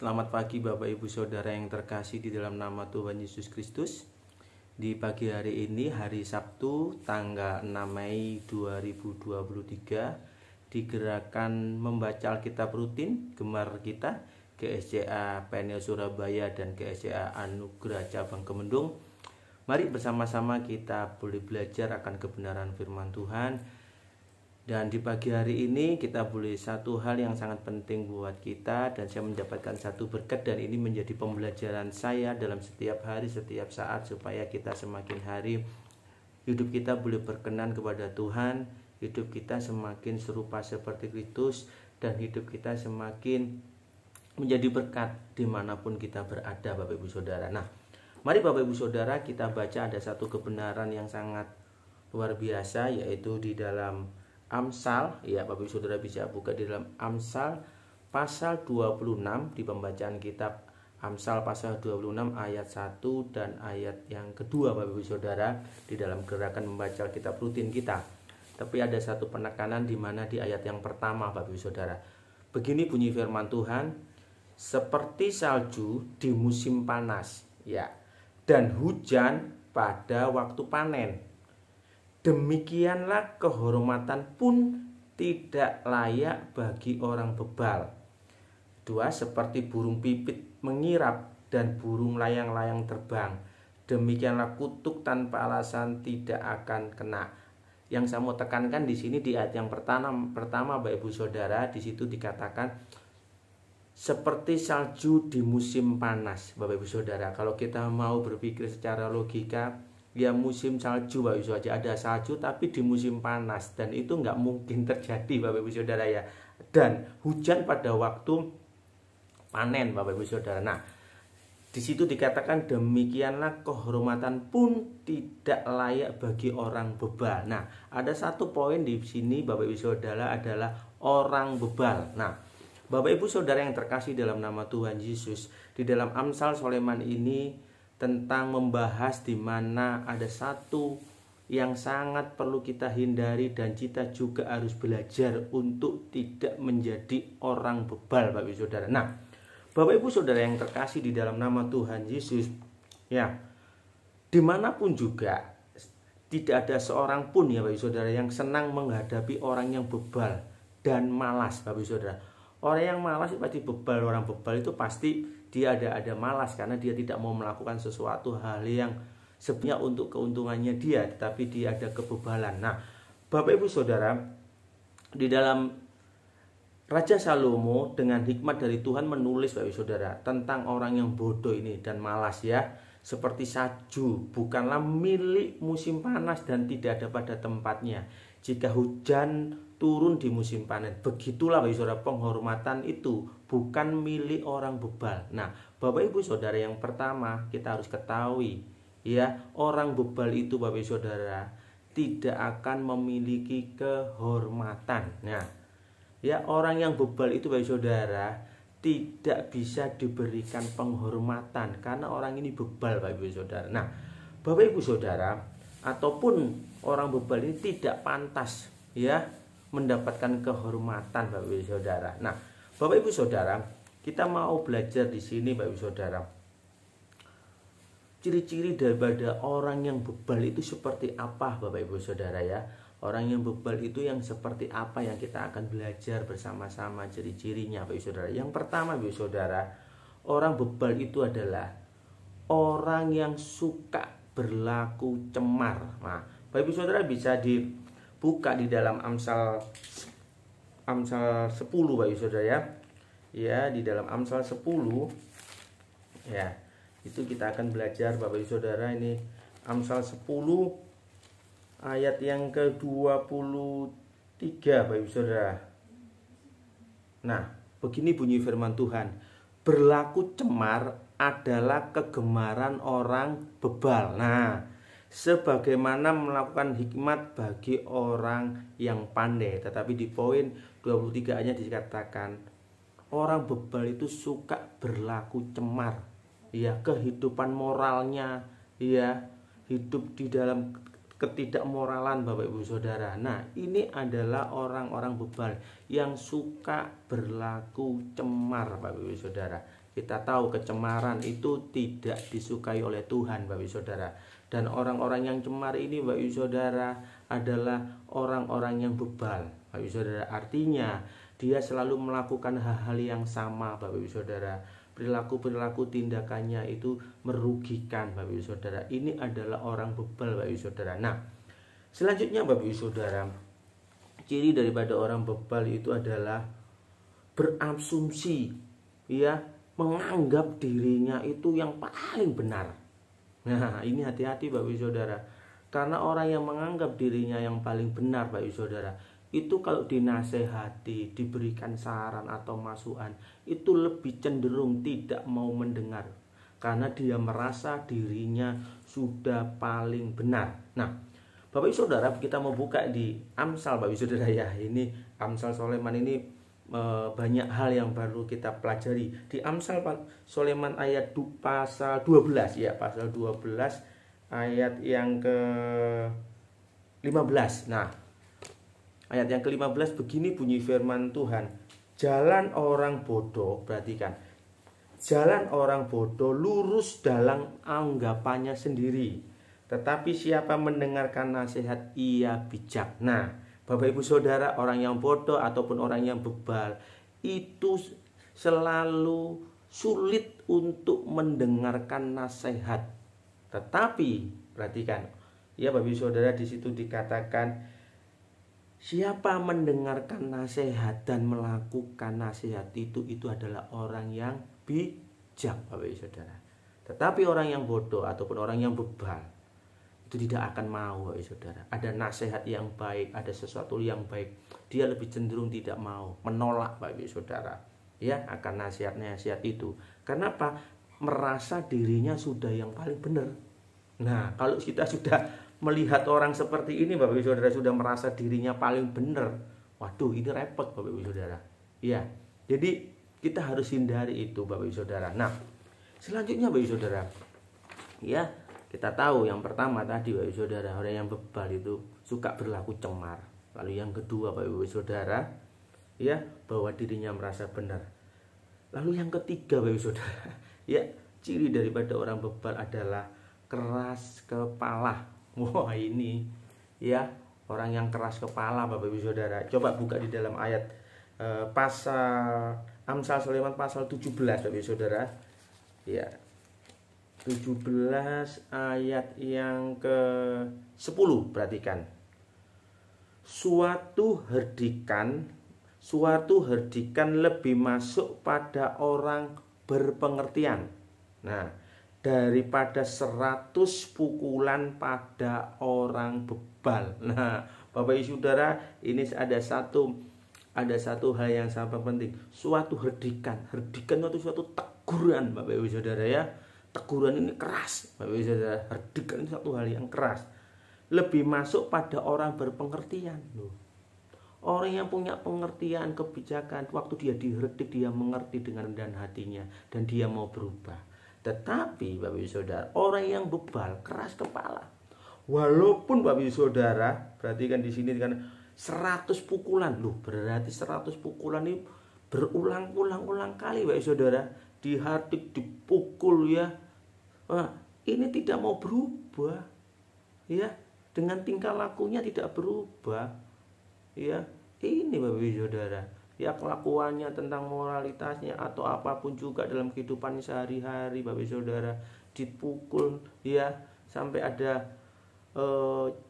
Selamat pagi Bapak Ibu Saudara yang terkasih di dalam nama Tuhan Yesus Kristus. Di pagi hari ini, hari Sabtu tanggal 6 Mei 2023, di gerakan membaca Alkitab rutin Gemar kita GSCA PNL Surabaya dan GSCA Anugerah Cabang Kemendung, mari bersama-sama kita boleh belajar akan kebenaran firman Tuhan. Dan di pagi hari ini kita boleh satu hal yang sangat penting buat kita, dan saya mendapatkan satu berkat, dan ini menjadi pembelajaran saya dalam setiap hari, setiap saat, supaya kita semakin hari hidup kita boleh berkenan kepada Tuhan, hidup kita semakin serupa seperti Kristus, dan hidup kita semakin menjadi berkat dimanapun kita berada, Bapak Ibu Saudara. Nah, mari Bapak Ibu Saudara kita baca ada satu kebenaran yang sangat luar biasa, yaitu di dalam Amsal, ya Bapak Ibu Saudara bisa buka di dalam Amsal pasal 26 di pembacaan kitab Amsal pasal 26 ayat 1 dan ayat yang kedua, Bapak Ibu Saudara, di dalam gerakan membaca kitab rutin kita. Tapi ada satu penekanan di mana di ayat yang pertama, Bapak Ibu Saudara. Begini bunyi firman Tuhan, seperti salju di musim panas, ya, dan hujan pada waktu panen. Demikianlah kehormatan pun tidak layak bagi orang bebal. Dua, seperti burung pipit mengirap dan burung layang-layang terbang. Demikianlah kutuk tanpa alasan tidak akan kena. Yang saya mau tekankan di sini di ayat yang pertama Bapak Ibu Saudara, di situ dikatakan seperti salju di musim panas, Bapak Ibu Saudara. Kalau kita mau berpikir secara logika, ya musim salju Bapak Ibu Saudara, ada salju tapi di musim panas, dan itu nggak mungkin terjadi Bapak Ibu Saudara ya. Dan hujan pada waktu panen Bapak Ibu Saudara. Nah, di situ dikatakan demikianlah kehormatan pun tidak layak bagi orang bebal. Nah, ada satu poin di sini Bapak Ibu Saudara adalah orang bebal. Nah, Bapak Ibu Saudara yang terkasih dalam nama Tuhan Yesus, di dalam Amsal Soleman ini tentang membahas di mana ada satu yang sangat perlu kita hindari, dan kita juga harus belajar untuk tidak menjadi orang bebal, Bapak Ibu Saudara. Nah, Bapak Ibu Saudara yang terkasih di dalam nama Tuhan Yesus, ya, dimanapun juga tidak ada seorang pun ya Bapak Ibu Saudara yang senang menghadapi orang yang bebal dan malas, Bapak Ibu Saudara. Orang yang malas pasti bebal, orang bebal itu pasti dia ada malas karena dia tidak mau melakukan sesuatu hal yang sebenarnya untuk keuntungannya dia, tetapi dia ada kebebalan. Nah, Bapak Ibu Saudara, di dalam Raja Salomo dengan hikmat dari Tuhan menulis Bapak Ibu Saudara tentang orang yang bodoh ini dan malas, ya. Seperti salju bukanlah milik musim panas dan tidak ada pada tempatnya. Jika hujan turun di musim panen, begitulah Bapak Ibu Saudara penghormatan itu bukan milik orang bebal. Nah, Bapak Ibu Saudara, yang pertama kita harus ketahui, ya, orang bebal itu Bapak Ibu Saudara tidak akan memiliki kehormatan. Nah, ya, orang yang bebal itu Bapak Ibu Saudara tidak bisa diberikan penghormatan karena orang ini bebal, Bapak Ibu Saudara. Nah, Bapak Ibu Saudara, ataupun orang bebal ini tidak pantas, ya, mendapatkan kehormatan, Bapak Ibu Saudara. Nah, Bapak Ibu Saudara, kita mau belajar di sini, Bapak Ibu Saudara. Ciri-ciri daripada orang yang bebal itu seperti apa, Bapak Ibu Saudara, ya. Orang yang bebal itu yang seperti apa yang kita akan belajar bersama-sama ciri-cirinya, Bapak Ibu Saudara. Yang pertama, Bapak Ibu Saudara, orang bebal itu adalah orang yang suka berlaku cemar. Nah, Bapak Ibu Saudara bisa dibuka di dalam Amsal 10, Bapak Ibu Saudara, ya. Ya, di dalam Amsal 10, ya. Itu kita akan belajar Bapak Ibu Saudara, ini Amsal 10 ayat yang ke-23, Bapak Ibu Saudara. Nah, begini bunyi firman Tuhan. Berlaku cemar adalah kegemaran orang bebal. Nah, sebagaimana melakukan hikmat bagi orang yang pandai. Tetapi di poin 23-nya dikatakan orang bebal itu suka berlaku cemar. Ya, kehidupan moralnya, ya, hidup di dalam ketidakmoralan Bapak Ibu Saudara. Nah, ini adalah orang-orang bebal yang suka berlaku cemar Bapak Ibu Saudara. Kita tahu kecemaran itu tidak disukai oleh Tuhan Bapak Ibu Saudara. Dan orang-orang yang cemar ini Bapak Ibu Saudara adalah orang-orang yang bebal Bapak Ibu Saudara. Artinya dia selalu melakukan hal-hal yang sama Bapak Ibu Saudara. Perilaku-perilaku tindakannya itu merugikan Bapak Ibu Saudara. Ini adalah orang bebal Bapak Ibu Saudara. Nah, selanjutnya Bapak Ibu Saudara, ciri daripada orang bebal itu adalah berasumsi, ya, menganggap dirinya itu yang paling benar. Nah, ini hati-hati Bapak Ibu Saudara. Karena orang yang menganggap dirinya yang paling benar Bapak Ibu Saudara, itu kalau dinasehati, diberikan saran atau masukan, itu lebih cenderung tidak mau mendengar. Karena dia merasa dirinya sudah paling benar. Nah, Bapak Ibu Saudara, kita mau buka di Amsal Bapak Ibu Saudara ya. Ini Amsal Soleman ini banyak hal yang baru kita pelajari. Di Amsal Soleman ayat pasal 12 ya, pasal 12 ayat yang ke-15. Nah, ayat yang ke-15 begini bunyi firman Tuhan. Jalan orang bodoh, perhatikan. Jalan orang bodoh lurus dalam anggapannya sendiri. Tetapi siapa mendengarkan nasihat ia bijak. Nah, Bapak Ibu Saudara, orang yang bodoh ataupun orang yang bebal itu selalu sulit untuk mendengarkan nasihat. Tetapi perhatikan, ya Bapak Ibu Saudara, di situ dikatakan siapa mendengarkan nasihat dan melakukan nasihat itu adalah orang yang bijak Bapak Ibu Saudara. Tetapi orang yang bodoh ataupun orang yang bebal itu tidak akan mau Bapak Ibu Saudara. Ada nasihat yang baik, ada sesuatu yang baik, dia lebih cenderung tidak mau, menolak Bapak Ibu Saudara, ya, akan nasihat-nasihat itu. Karena apa? Merasa dirinya sudah yang paling benar. Nah, kalau kita sudah melihat orang seperti ini Bapak Ibu Saudara, sudah merasa dirinya paling benar, waduh, ini repot Bapak Ibu Saudara. Ya, jadi kita harus hindari itu Bapak Ibu Saudara. Nah, selanjutnya Bapak Ibu Saudara, ya, kita tahu yang pertama tadi Bapak Ibu Saudara, orang yang bebal itu suka berlaku cemar. Lalu yang kedua Bapak Ibu Saudara, ya, bahwa dirinya merasa benar. Lalu yang ketiga Bapak Ibu Saudara, ya, ciri daripada orang bebal adalah keras kepala. Wah, ini ya, orang yang keras kepala Bapak Ibu Saudara. Coba buka di dalam ayat pasal Amsal Soleman pasal 17 Bapak Ibu Saudara. Ya. 17 ayat yang ke-10, perhatikan. Suatu herdikan lebih masuk pada orang berpengertian. Nah, daripada 100 pukulan pada orang bebal. Nah, Bapak Ibu Saudara, ini ada satu hal yang sangat penting. Suatu herdikan itu suatu teguran Bapak Ibu Saudara ya. Teguran ini keras Bapak Ibu Saudara. Herdikan itu satu hal yang keras. Lebih masuk pada orang berpengertian. Orang yang punya pengertian, kebijakan, waktu dia diherdik, dia mengerti dengan rendahan hatinya dan dia mau berubah. Tetapi Bapak Ibu Saudara, orang yang bebal, keras kepala, walaupun Bapak Ibu Saudara, perhatikan di sini kan 100 pukulan, berarti 100 pukulan ini berulang-ulang kali Bapak Ibu Saudara, dihardik, dipukul ya. Wah, ini tidak mau berubah, ya, dengan tingkah lakunya tidak berubah, ya. Ini Bapak Ibu Saudara, ya, kelakuannya tentang moralitasnya atau apapun juga dalam kehidupan sehari-hari Bapak Ibu Saudara, dipukul ya, sampai ada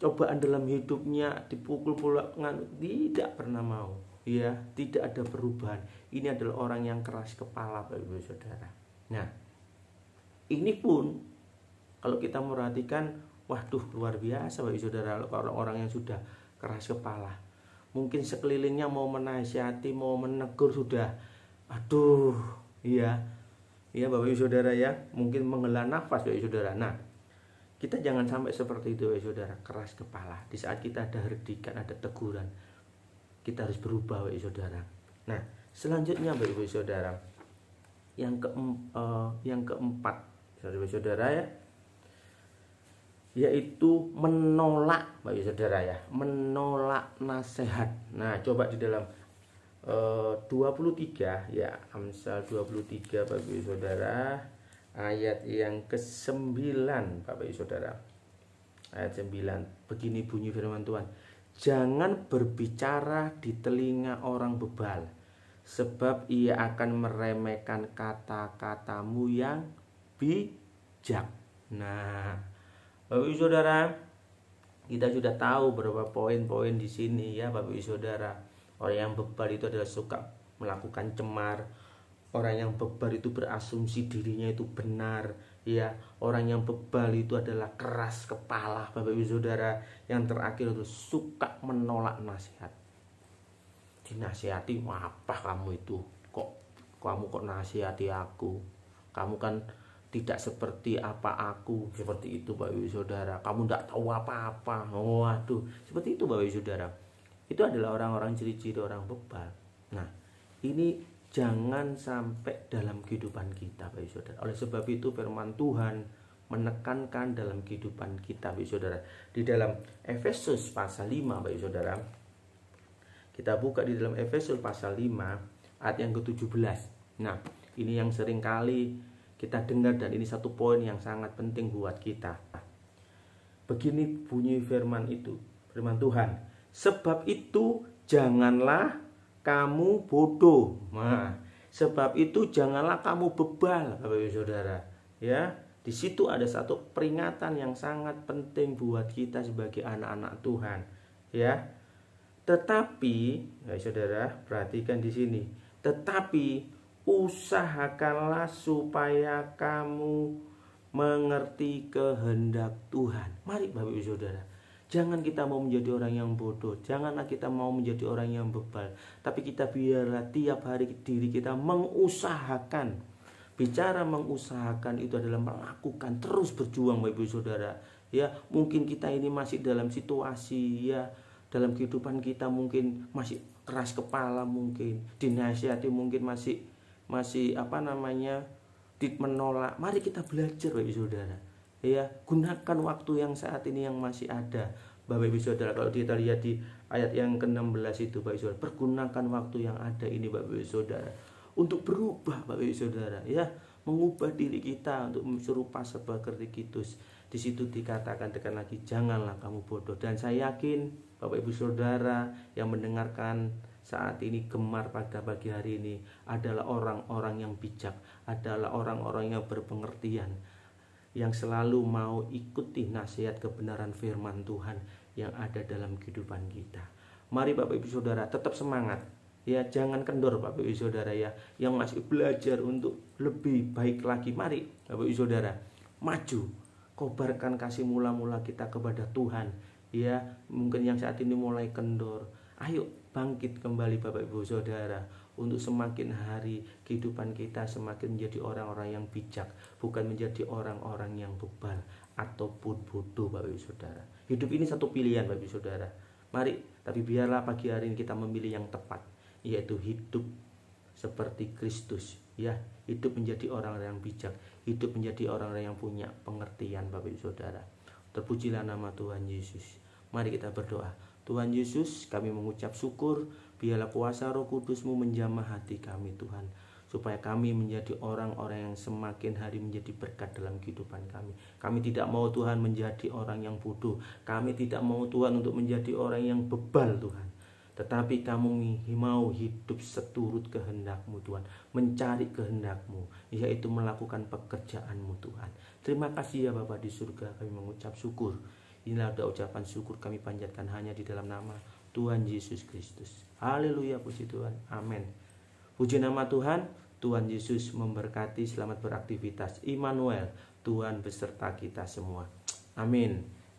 cobaan dalam hidupnya, dipukul pula, tidak pernah mau, ya, tidak ada perubahan. Ini adalah orang yang keras kepala Bapak Ibu Saudara. Nah, ini pun kalau kita merhatikan, waduh, luar biasa Bapak Ibu Saudara, orang-orang yang sudah keras kepala. Mungkin sekelilingnya mau menasihati, mau menegur sudah, aduh, ya Bapak Ibu Saudara ya, mungkin menghela nafas Bapak Ibu Saudara. Nah, kita jangan sampai seperti itu Bapak Ibu Saudara, keras kepala. Di saat kita ada herdikan, ada teguran, kita harus berubah Bapak Ibu Saudara. Nah, selanjutnya Bapak Ibu Saudara, yang keempat Bapak Ibu Saudara ya, yaitu menolak, Bapak Ibu Saudara ya, menolak nasihat. Nah, coba di dalam 23 ya, Amsal 23 Bapak Ibu Saudara, ayat yang ke-9 Bapak Ibu Saudara. Ayat 9, begini bunyi firman Tuhan. Jangan berbicara di telinga orang bebal, sebab ia akan meremehkan kata-katamu yang bijak. Nah, Bapak Ibu Saudara, kita sudah tahu beberapa poin-poin di sini ya Bapak Ibu Saudara. Orang yang bebal itu adalah suka melakukan cemar. Orang yang bebal itu berasumsi dirinya itu benar, ya. Orang yang bebal itu adalah keras kepala, Bapak Ibu Saudara. Yang terakhir itu suka menolak nasihat. Dinasihati, apa kamu itu? Kamu kok nasihati aku? Kamu kan tidak seperti apa aku, seperti itu Bapak Ibu Saudara. Kamu tidak tahu apa-apa. Waduh, seperti itu Bapak Ibu Saudara. Itu adalah orang-orang ciri-ciri orang bebal. Nah, ini jangan sampai dalam kehidupan kita Bapak Ibu Saudara. Oleh sebab itu firman Tuhan menekankan dalam kehidupan kita Bapak Ibu Saudara. Di dalam Efesus pasal 5 Bapak Ibu Saudara. Kita buka di dalam Efesus pasal 5 ayat yang ke-17. Nah, ini yang sering kali kita dengar dan ini satu poin yang sangat penting buat kita. Begini bunyi firman itu, firman Tuhan. Sebab itu janganlah kamu bodoh. Nah, sebab itu janganlah kamu bebal, Bapak Ibu Saudara. Ya, di situ ada satu peringatan yang sangat penting buat kita sebagai anak-anak Tuhan. Ya, tetapi, ya Saudara, perhatikan di sini. Tetapi usahakanlah supaya kamu mengerti kehendak Tuhan. Mari Bapak Ibu Saudara, jangan kita mau menjadi orang yang bodoh, janganlah kita mau menjadi orang yang bebal, tapi kita biarlah tiap hari diri kita mengusahakan. Bicara mengusahakan itu adalah melakukan, terus berjuang Bapak Ibu Saudara. Ya, mungkin kita ini masih dalam situasi ya, dalam kehidupan kita mungkin masih keras kepala, mungkin dinasihati mungkin masih menolak. Mari kita belajar Bapak Ibu Saudara. Ya, gunakan waktu yang saat ini yang masih ada Bapak Ibu Saudara. Kalau kita lihat di ayat yang ke-16 itu Bapak Ibu Saudara, pergunakan waktu yang ada ini Bapak Ibu Saudara untuk berubah Bapak Ibu Saudara, ya, mengubah diri kita untuk serupa seperti Kristus. Di situ dikatakan tekan lagi, janganlah kamu bodoh. Dan saya yakin Bapak Ibu Saudara yang mendengarkan saat ini gemar pada pagi hari ini adalah orang-orang yang bijak, adalah orang-orang yang berpengertian, yang selalu mau ikuti nasihat kebenaran firman Tuhan yang ada dalam kehidupan kita. Mari Bapak Ibu Saudara tetap semangat. Ya, jangan kendor Bapak Ibu Saudara ya, yang masih belajar untuk lebih baik lagi. Mari Bapak Ibu Saudara, maju, kobarkan kasih mula-mula kita kepada Tuhan. Ya, mungkin yang saat ini mulai kendor, ayo bangkit kembali Bapak Ibu Saudara, untuk semakin hari kehidupan kita semakin menjadi orang-orang yang bijak, bukan menjadi orang-orang yang bebal ataupun bodoh Bapak Ibu Saudara. Hidup ini satu pilihan Bapak Ibu Saudara. Mari, tapi biarlah pagi hari ini kita memilih yang tepat, yaitu hidup seperti Kristus, ya, hidup menjadi orang-orang yang bijak, hidup menjadi orang-orang yang punya pengertian Bapak Ibu Saudara. Terpujilah nama Tuhan Yesus. Mari kita berdoa. Tuhan Yesus, kami mengucap syukur, biarlah kuasa Roh Kudus-Mu menjamah hati kami Tuhan, supaya kami menjadi orang-orang yang semakin hari menjadi berkat dalam kehidupan kami. Kami tidak mau Tuhan menjadi orang yang bodoh, kami tidak mau Tuhan untuk menjadi orang yang bebal Tuhan, tetapi kami mau hidup seturut kehendak-Mu Tuhan, mencari kehendak-Mu, yaitu melakukan pekerjaan-Mu Tuhan. Terima kasih ya Bapa di surga, kami mengucap syukur. Inilah doa ucapan syukur kami panjatkan hanya di dalam nama Tuhan Yesus Kristus. Haleluya, puji Tuhan. Amin. Puji nama Tuhan. Tuhan Yesus memberkati. Selamat beraktivitas. Immanuel, Tuhan beserta kita semua. Amin.